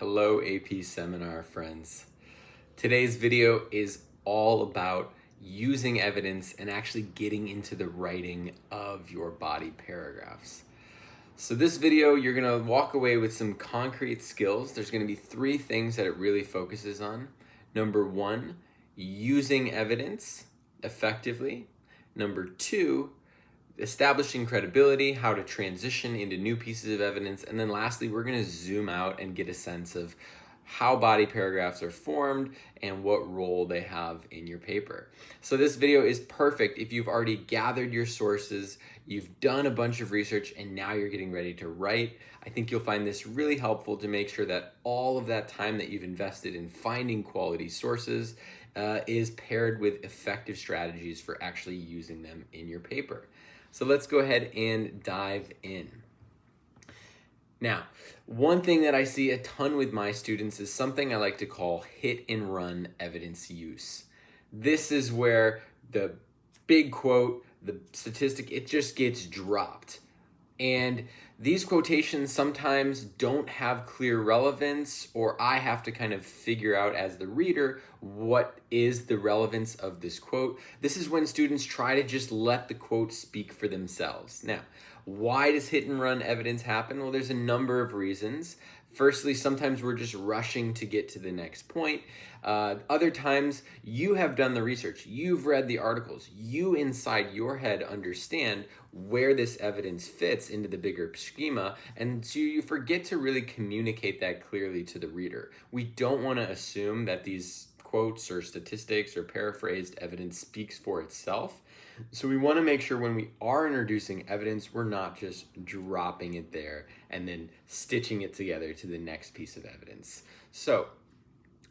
Hello AP seminar friends. Today's video is all about using evidence and actually getting into the writing of your body paragraphs. So this video, you're gonna walk away with some concrete skills. There's gonna be 3 things that it really focuses on. Number 1, using evidence effectively. Number 2, establishing credibility, how to transition into new pieces of evidence. And then lastly, we're gonna zoom out and get a sense of how body paragraphs are formed and what role they have in your paper. So this video is perfect if you've already gathered your sources, you've done a bunch of research, and now you're getting ready to write. I think you'll find this really helpful to make sure that all of that time that you've invested in finding quality sources is paired with effective strategies for actually using them in your paper. So let's go ahead and dive in. Now, one thing that I see a ton with my students is something I like to call hit and run evidence use. This is where the big quote, the statistic, it just gets dropped. And these quotations sometimes don't have clear relevance, or I have to kind of figure out as the reader what is the relevance of this quote. This is when students try to just let the quote speak for themselves. Now, why does hit and run evidence happen? Well, there's a number of reasons. Firstly, sometimes we're just rushing to get to the next point. Other times, you have done the research. You've read the articles. You, inside your head, understand where this evidence fits into the bigger schema, and so you forget to really communicate that clearly to the reader. We don't want to assume that these quotes or statistics or paraphrased evidence speaks for itself. So we want to make sure when we are introducing evidence, we're not just dropping it there and then stitching it together to the next piece of evidence. So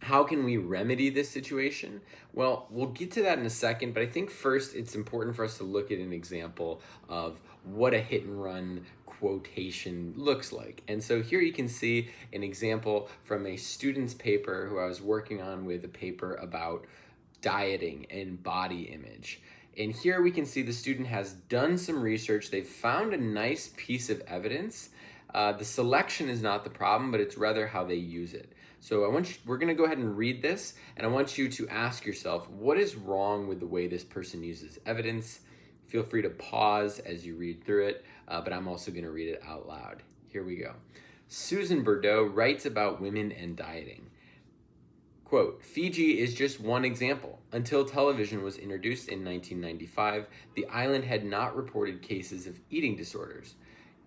how can we remedy this situation? Well, we'll get to that in a second, but I think first it's important for us to look at an example of what a hit and run quotation looks like. And so here you can see an example from a student's paper who I was working on with a paper about dieting and body image. And here we can see the student has done some research. They've found a nice piece of evidence. The selection is not the problem, but it's rather how they use it. So we're going to go ahead and read this, and I want you to ask yourself, what is wrong with the way this person uses evidence? Feel free to pause as you read through it, but I'm also going to read it out loud. Here we go. Susan Bordeaux writes about women and dieting. Quote, Fiji is just one example. Until television was introduced in 1995, the island had not reported cases of eating disorders.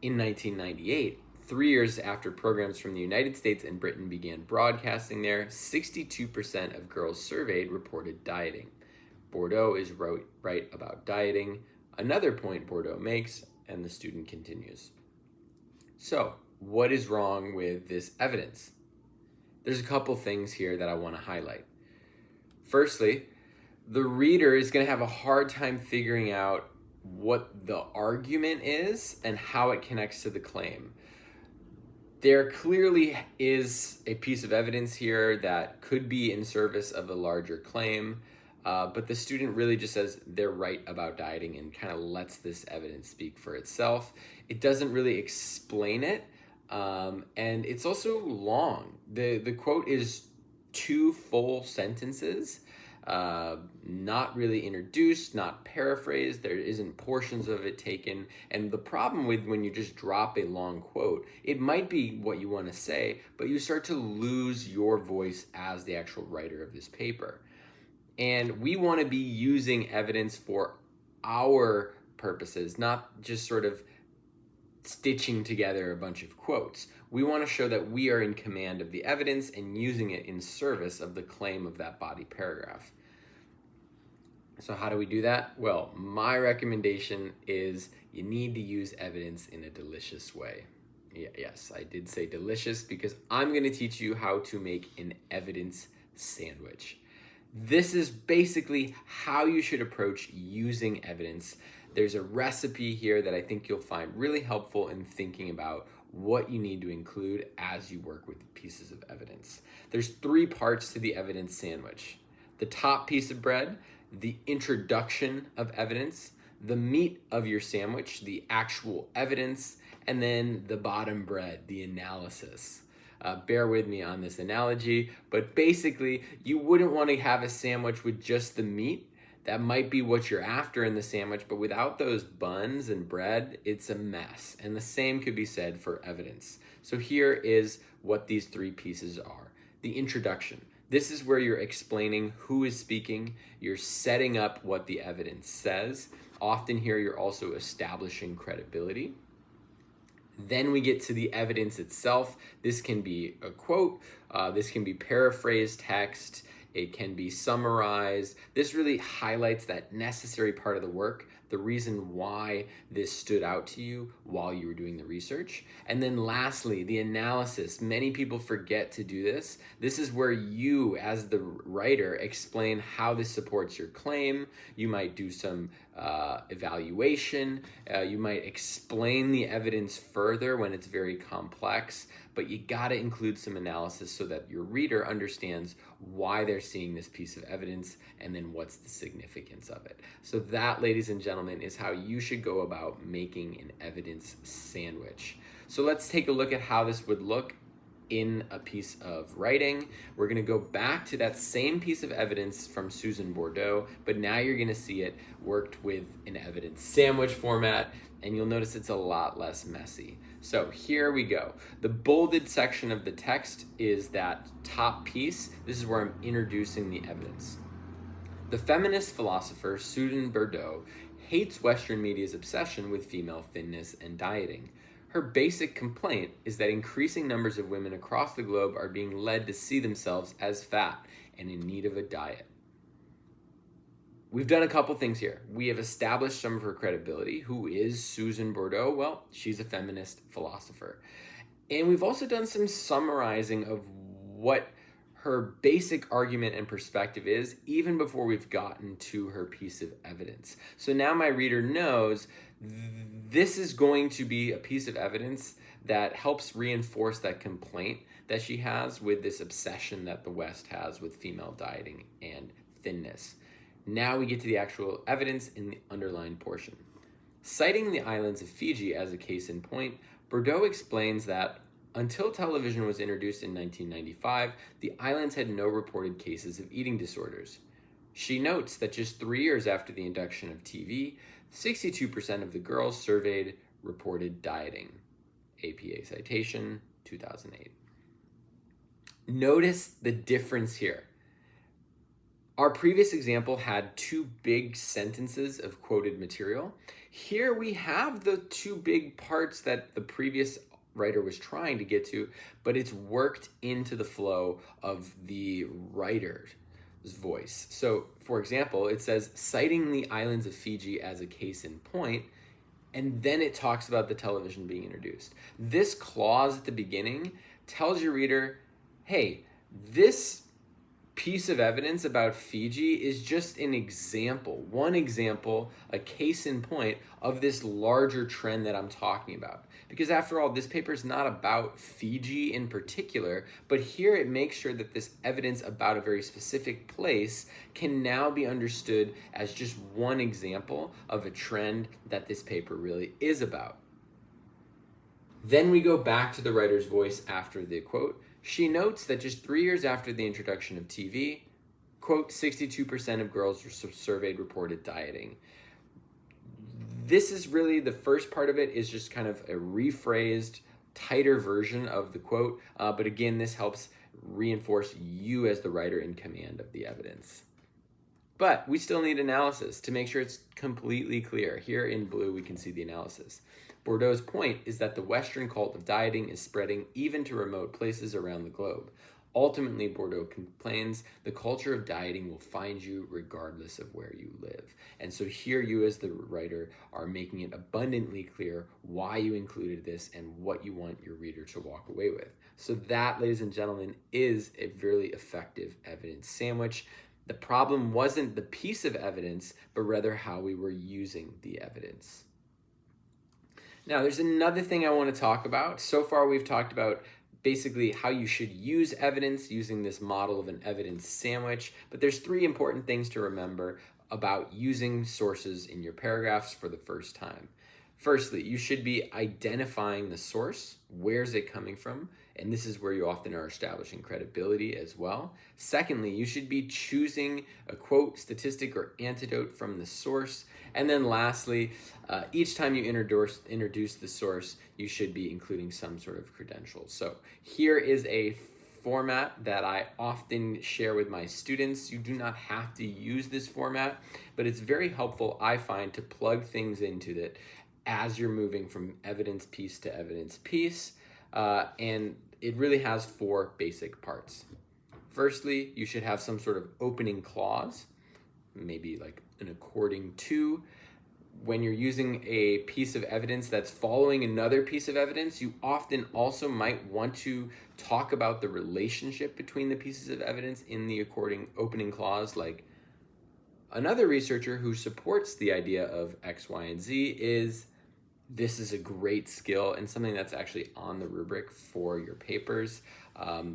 In 1998, 3 years after programs from the United States and Britain began broadcasting there, 62% of girls surveyed reported dieting. Bordeaux is right about dieting. Another point Bordeaux makes, and the student continues. So, what is wrong with this evidence? There's a couple things here that I want to highlight. Firstly, the reader is going to have a hard time figuring out what the argument is and how it connects to the claim. There clearly is a piece of evidence here that could be in service of a larger claim, but the student really just says they're right about dieting and kind of lets this evidence speak for itself. It doesn't really explain it. And it's also long. The quote is 2 full sentences, not really introduced, not paraphrased. There isn't portions of it taken. And the problem with when you just drop a long quote, it might be what you want to say, but you start to lose your voice as the actual writer of this paper. And we want to be using evidence for our purposes, not just sort of stitching together a bunch of quotes. We want to show that we are in command of the evidence and using it in service of the claim of that body paragraph. So how do we do that? Well, my recommendation is you need to use evidence in a delicious way. Yes, I did say delicious because I'm going to teach you how to make an evidence sandwich. This is basically how you should approach using evidence. There's a recipe here that I think you'll find really helpful in thinking about what you need to include as you work with pieces of evidence. There's 3 parts to the evidence sandwich. The top piece of bread, the introduction of evidence, the meat of your sandwich, the actual evidence, and then the bottom bread, the analysis. Bear with me on this analogy, but basically you wouldn't want to have a sandwich with just the meat. That might be what you're after in the sandwich, but without those buns and bread, it's a mess. And the same could be said for evidence. So here is what these three pieces are. The introduction. This is where you're explaining who is speaking. You're setting up what the evidence says. Often here you're also establishing credibility. Then we get to the evidence itself. This can be a quote. This can be paraphrased text. It can be summarized. This really highlights that necessary part of the work, the reason why this stood out to you while you were doing the research. And then lastly, the analysis. Many people forget to do this. This is where you, as the writer, explain how this supports your claim. You might do some evaluation. You might explain the evidence further when it's very complex, but you gotta include some analysis so that your reader understands why they're seeing this piece of evidence and then what's the significance of it. So that, ladies and gentlemen, is how you should go about making an evidence sandwich. So let's take a look at how this would look in a piece of writing. We're gonna go back to that same piece of evidence from Susan Bordeaux, but now you're gonna see it worked with an evidence sandwich format, and you'll notice it's a lot less messy. So here we go. The bolded section of the text is that top piece. This is where I'm introducing the evidence. The feminist philosopher Susan Bordeaux hates Western media's obsession with female thinness and dieting. Her basic complaint is that increasing numbers of women across the globe are being led to see themselves as fat and in need of a diet. We've done a couple things here. We have established some of her credibility. Who is Susan Bordeaux? Well, she's a feminist philosopher. And we've also done some summarizing of what her basic argument and perspective is, even before we've gotten to her piece of evidence. So now my reader knows this is going to be a piece of evidence that helps reinforce that complaint that she has with this obsession that the West has with female dieting and thinness. Now we get to the actual evidence in the underlined portion. Citing the islands of Fiji as a case in point, Bordeaux explains that until television was introduced in 1995, the islands had no reported cases of eating disorders. She notes that just 3 years after the introduction of TV, 62% of the girls surveyed reported dieting. APA citation, 2008. Notice the difference here. Our previous example had two big sentences of quoted material. Here we have the two big parts that the previous writer was trying to get to, but it's worked into the flow of the writer's voice. So, for example, it says, citing the islands of Fiji as a case in point, and then it talks about the television being introduced. This clause at the beginning tells your reader, hey, this piece of evidence about Fiji is just an example, one example, a case in point of this larger trend that I'm talking about. Because after all, this paper is not about Fiji in particular, but here it makes sure that this evidence about a very specific place can now be understood as just one example of a trend that this paper really is about. Then we go back to the writer's voice after the quote. She notes that just 3 years after the introduction of TV, quote, 62% of girls surveyed reported dieting. This is really, the first part of it is just kind of a rephrased, tighter version of the quote. But again, this helps reinforce you as the writer in command of the evidence. But we still need analysis to make sure it's completely clear. Here in blue, we can see the analysis. Bordeaux's point is that the Western cult of dieting is spreading even to remote places around the globe. Ultimately, Bordeaux complains, the culture of dieting will find you regardless of where you live. And so here you as the writer are making it abundantly clear why you included this and what you want your reader to walk away with. So that, ladies and gentlemen, is a really effective evidence sandwich. The problem wasn't the piece of evidence, but rather how we were using the evidence. Now, there's another thing I want to talk about. So far, we've talked about basically how you should use evidence using this model of an evidence sandwich, but there's three important things to remember about using sources in your paragraphs for the first time. Firstly, you should be identifying the source. Where's it coming from? And this is where you often are establishing credibility as well. Secondly, you should be choosing a quote, statistic, or anecdote from the source. And then lastly, each time you introduce the source, you should be including some sort of credentials. So here is a format that I often share with my students. You do not have to use this format, but it's very helpful, I find, to plug things into it as you're moving from evidence piece to evidence piece. And it really has 4 basic parts. Firstly, you should have some sort of opening clause, maybe like an according to. When you're using a piece of evidence that's following another piece of evidence, you often also might want to talk about the relationship between the pieces of evidence in the opening clause, like another researcher who supports the idea of X, Y, and Z is, this is a great skill and something that's actually on the rubric for your papers,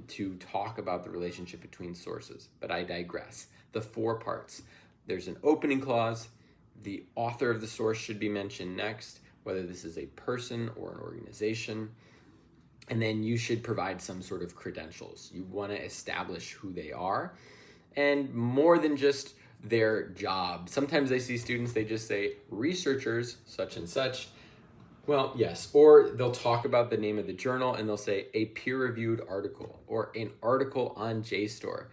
to talk about the relationship between sources. But I digress. The 4 parts. There's an opening clause. The author of the source should be mentioned next, whether this is a person or an organization. And then you should provide some sort of credentials. You want to establish who they are, and more than just their job. Sometimes I see students, they just say researchers such and such. Well, yes, or they'll talk about the name of the journal and they'll say a peer-reviewed article or an article on JSTOR.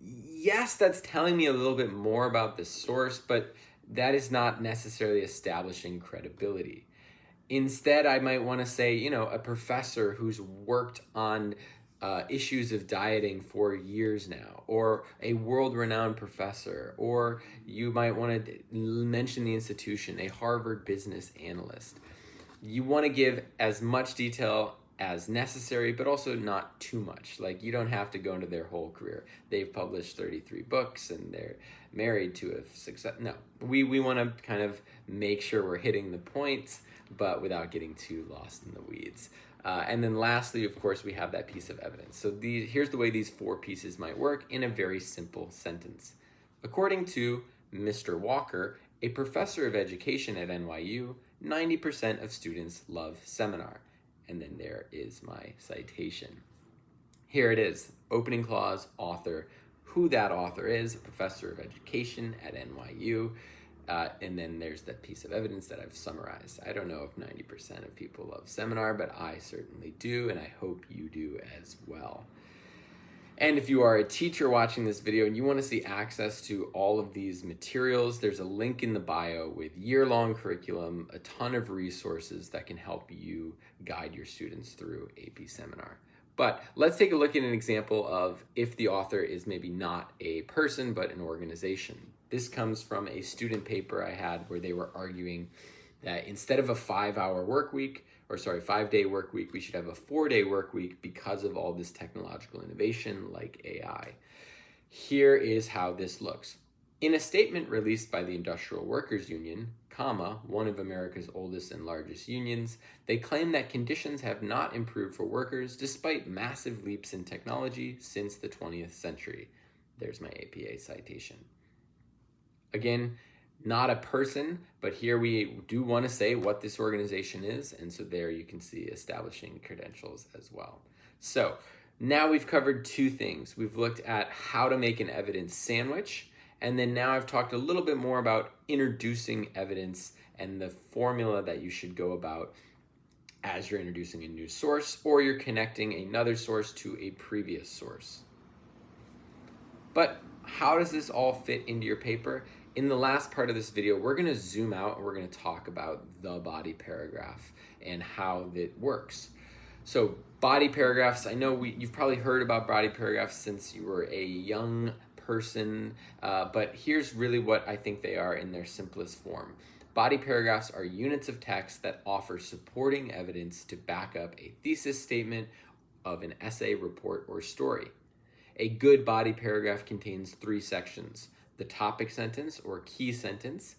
Yes, that's telling me a little bit more about the source, but that is not necessarily establishing credibility. Instead, I might want to say, a professor who's worked on issues of dieting for years now, or a world-renowned professor, or you might want to mention the institution, a Harvard business analyst. You want to give as much detail as necessary, but also not too much. Like, you don't have to go into their whole career. They've published 33 books and they're married to a success. No, we want to kind of make sure we're hitting the points, but without getting too lost in the weeds. And then lastly, of course, we have that piece of evidence. So here's the way these 4 pieces might work in a very simple sentence. According to Mr. Walker, a professor of education at NYU, 90% of students love seminar. And then there is my citation. Here it is, opening clause, author, who that author is, a professor of education at NYU. And then there's that piece of evidence that I've summarized. I don't know if 90% of people love seminar, but I certainly do, and I hope you do as well. And if you are a teacher watching this video and you want to see access to all of these materials, there's a link in the bio with year-long curriculum, a ton of resources that can help you guide your students through AP Seminar. But let's take a look at an example of if the author is maybe not a person, but an organization. This comes from a student paper I had where they were arguing that instead of a 5-day work week, we should have a 4-day work week because of all this technological innovation like AI. Here is how this looks. In a statement released by the Industrial Workers Union, one of America's oldest and largest unions, they claim that conditions have not improved for workers despite massive leaps in technology since the 20th century. There's my APA citation. Again, not a person, but here we do want to say what this organization is, and so there you can see establishing credentials as well. So now we've covered 2 things. We've looked at how to make an evidence sandwich, and then now I've talked a little bit more about introducing evidence and the formula that you should go about as you're introducing a new source or you're connecting another source to a previous source. But how does this all fit into your paper? In the last part of this video, we're going to zoom out and we're going to talk about the body paragraph and how it works. So body paragraphs, I know you've probably heard about body paragraphs since you were a young person, but here's really what I think they are in their simplest form. Body paragraphs are units of text that offer supporting evidence to back up a thesis statement of an essay, report, or story. A good body paragraph contains 3 sections: the topic sentence or key sentence,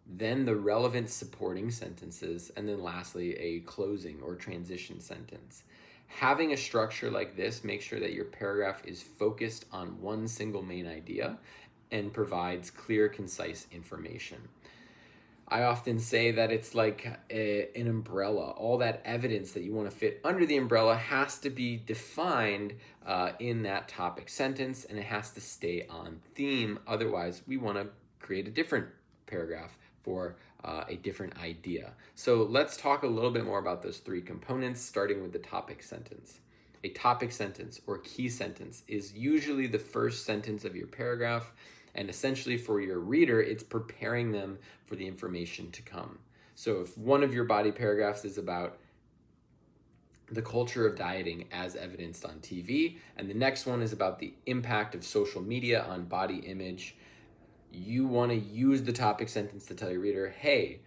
then the relevant supporting sentences, and then lastly, a closing or transition sentence. Having a structure like this makes sure that your paragraph is focused on one single main idea and provides clear, concise information. I often say that it's like an umbrella. All that evidence that you want to fit under the umbrella has to be defined in that topic sentence, and it has to stay on theme. Otherwise, we want to create a different paragraph for a different idea. So let's talk a little bit more about those three components, starting with the topic sentence. A topic sentence or key sentence is usually the first sentence of your paragraph, and essentially for your reader, it's preparing them for the information to come. So if one of your body paragraphs is about the culture of dieting as evidenced on TV, and the next one is about the impact of social media on body image, you want to use the topic sentence to tell your reader, hey,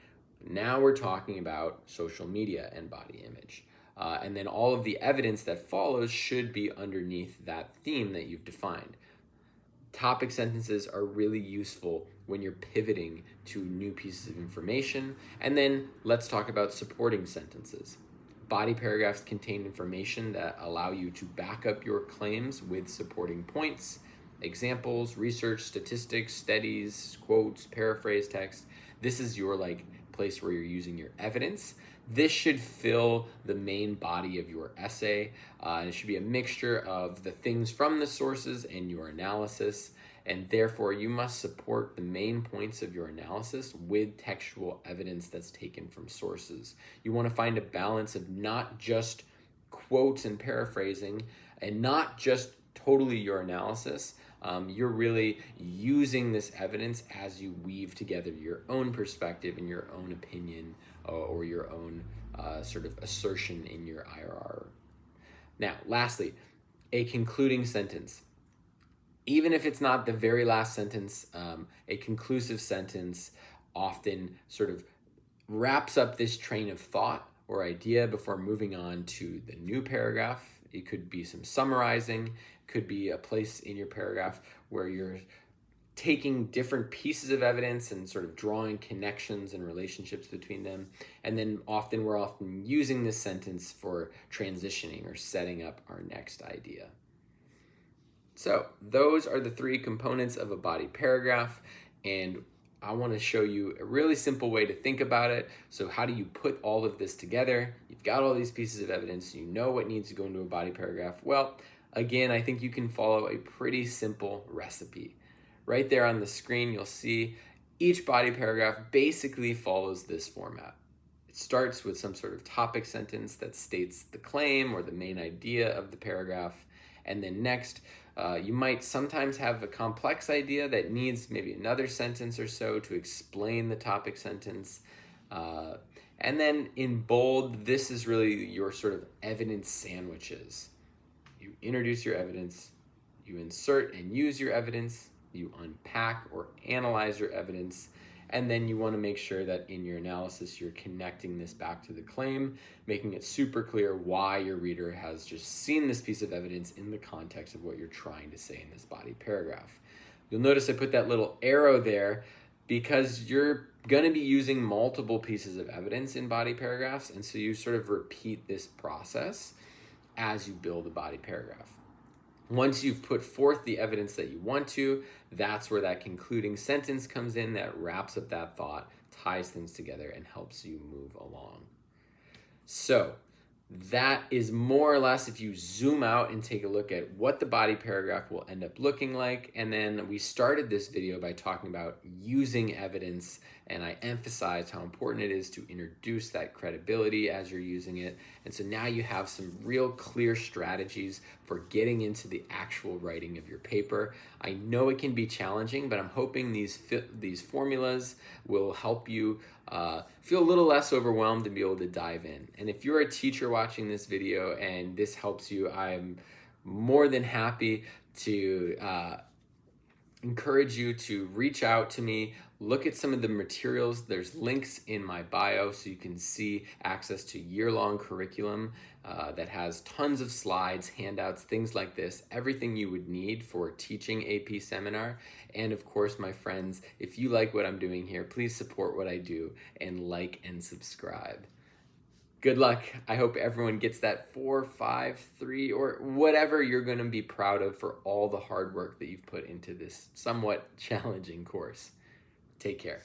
now we're talking about social media and body image. And then all of the evidence that follows should be underneath that theme that you've defined. Topic sentences are really useful when you're pivoting to new pieces of information. And then let's talk about supporting sentences. Body paragraphs contain information that allow you to back up your claims with supporting points, examples, research, statistics, studies, quotes, paraphrase text. This is your place where you're using your evidence. This should fill the main body of your essay, and it should be a mixture of the things from the sources and your analysis, and therefore you must support the main points of your analysis with textual evidence that's taken from sources. You want to find a balance of not just quotes and paraphrasing, and not just totally your analysis. You're really using this evidence as you weave together your own perspective and your own opinion or your own sort of assertion in your IRR. Now, lastly, a concluding sentence. Even if it's not the very last sentence, a conclusive sentence often sort of wraps up this train of thought or idea before moving on to the new paragraph. It could be some summarizing, could be a place in your paragraph where you're taking different pieces of evidence and sort of drawing connections and relationships between them. And then we're often using this sentence for transitioning or setting up our next idea. So those are the three components of a body paragraph, and I want to show you a really simple way to think about it. So how do you put all of this together? You've got all these pieces of evidence, you know what needs to go into a body paragraph. Well, again, I think you can follow a pretty simple recipe. Right there on the screen, you'll see each body paragraph basically follows this format. It starts with some sort of topic sentence that states the claim or the main idea of the paragraph, and then next, you might sometimes have a complex idea that needs maybe another sentence or so to explain the topic sentence. And then in bold, this is really your sort of evidence sandwiches. You introduce your evidence, you insert and use your evidence, you unpack or analyze your evidence, and then you want to make sure that in your analysis you're connecting this back to the claim, making it super clear why your reader has just seen this piece of evidence in the context of what you're trying to say in this body paragraph. You'll notice I put that little arrow there because you're going to be using multiple pieces of evidence in body paragraphs, and so you sort of repeat this process as you build a body paragraph. Once you've put forth the evidence that you want to, that's where that concluding sentence comes in that wraps up that thought, ties things together, and helps you move along. So that is more or less, if you zoom out and take a look at what the body paragraph will end up looking like. And then we started this video by talking about using evidence, and I emphasized how important it is to introduce that credibility as you're using it. And so now you have some real clear strategies for getting into the actual writing of your paper. I know it can be challenging, but I'm hoping these formulas will help you feel a little less overwhelmed and be able to dive in. And if you're a teacher watching this video and this helps you, I'm more than happy to encourage you to reach out to me, look at some of the materials. There's links in my bio so you can see access to year-long curriculum that has tons of slides, handouts, things like this, everything you would need for teaching AP seminar. And of course, my friends, if you like what I'm doing here, please support what I do and like and subscribe. Good luck. I hope everyone gets that 4, 5, 3, or whatever you're going to be proud of for all the hard work that you've put into this somewhat challenging course. Take care.